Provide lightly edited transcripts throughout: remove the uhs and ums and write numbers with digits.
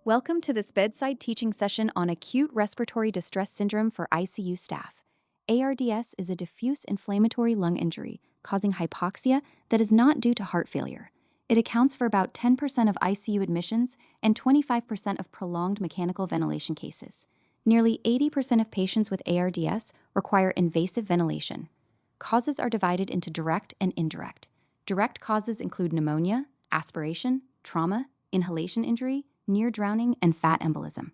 Welcome to this bedside teaching session on acute respiratory distress syndrome for ICU staff. ARDS is a diffuse inflammatory lung injury causing hypoxia that is not due to heart failure. It accounts for about 10% of ICU admissions and 25% of prolonged mechanical ventilation cases. Nearly 80% of patients with ARDS require invasive ventilation. Causes are divided into direct and indirect. Direct causes include pneumonia, aspiration, trauma, inhalation injury, near drowning, and fat embolism.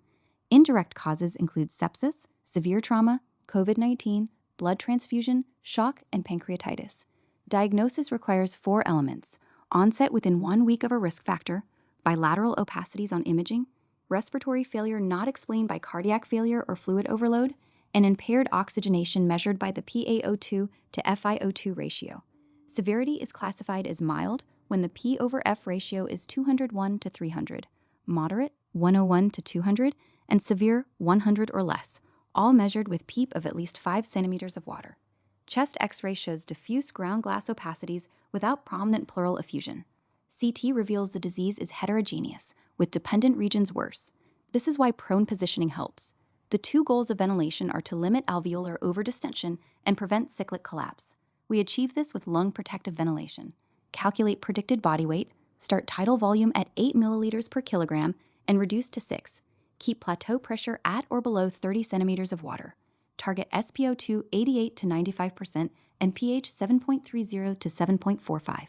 Indirect causes include sepsis, severe trauma, COVID-19, blood transfusion, shock, and pancreatitis. Diagnosis requires 4 elements: onset within 1 week of a risk factor, bilateral opacities on imaging, respiratory failure not explained by cardiac failure or fluid overload, and impaired oxygenation measured by the PaO2 to FiO2 ratio. Severity is classified as mild when the P over F ratio is 201 to 300, moderate 101 to 200, and severe 100 or less, all measured with PEEP of at least 5 centimeters of water. Chest X-ray shows diffuse ground glass opacities without prominent pleural effusion. CT reveals the disease is heterogeneous, with dependent regions worse. This is why prone positioning helps. The 2 goals of ventilation are to limit alveolar overdistension and prevent cyclic collapse. We achieve this with lung protective ventilation. Calculate predicted body weight, start tidal volume at 8 milliliters per kilogram, and reduce to 6. Keep plateau pressure at or below 30 centimeters of water. Target SpO2 88 to 95% and pH 7.30 to 7.45.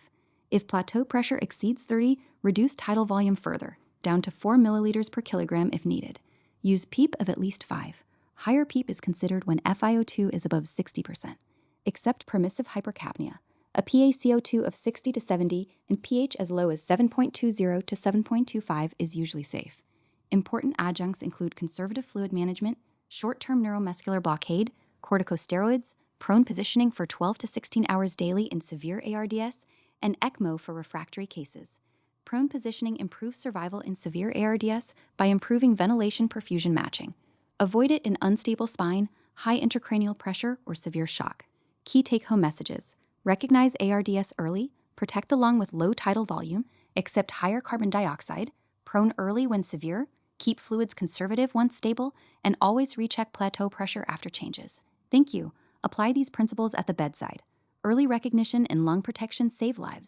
If plateau pressure exceeds 30, reduce tidal volume further, down to 4 milliliters per kilogram if needed. Use PEEP of at least 5. Higher PEEP is considered when FiO2 is above 60%. Accept permissive hypercapnia. A PaCO2 of 60 to 70 and pH as low as 7.20 to 7.25 is usually safe. Important adjuncts include conservative fluid management, short-term neuromuscular blockade, corticosteroids, prone positioning for 12 to 16 hours daily in severe ARDS, and ECMO for refractory cases. Prone positioning improves survival in severe ARDS by improving ventilation perfusion matching. Avoid it in unstable spine, high intracranial pressure, or severe shock. Key take-home messages: recognize ARDS early, protect the lung with low tidal volume, accept higher carbon dioxide, prone early when severe, keep fluids conservative once stable, and always recheck plateau pressure after changes. Thank you. Apply these principles at the bedside. Early recognition and lung protection save lives.